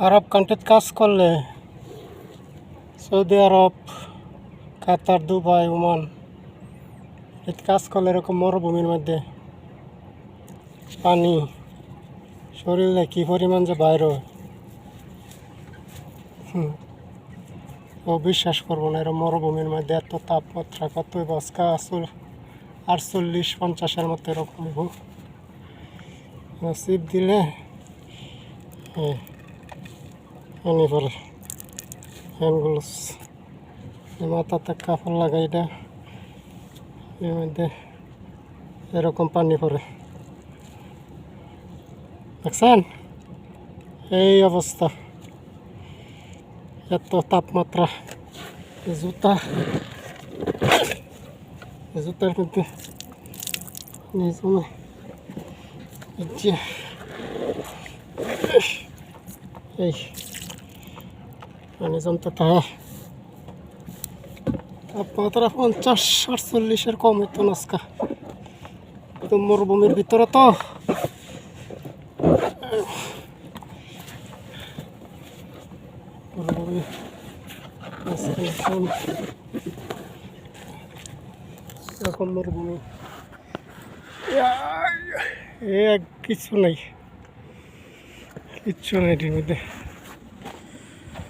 আরব কান্ট্রিতে কাজ করলে সৌদি আরব, কাতার, দুবাই, ওমান কাজ করলে এরকম মরুভূমির মধ্যে পানি শরীরে কী পরিমাণ যে বাইরে ও বিশ্বাস করবো না। এরকম মরুভূমির মধ্যে এত তাপমাত্রা কতই বাসকা 48-50-এর মতো এরকম সিপ দিলে পানি পরে। হ্যান্ডগুলো মাথাতে কাপড় লাগাই এটা এর মধ্যে এরকম পানি পরে, দেখছেন এই অবস্থা, এত তাপমাত্রা। জুতার মধ্যে এই পানি জমতে থাকে। তাপমাত্রা 50-48-এর কম হইতো নাস্কা, তো মরুভূমির ভিতরে তো মরুভূমি এরকম মরুভূমি কিছু নাই, কিচ্ছু নাই এটির মধ্যে।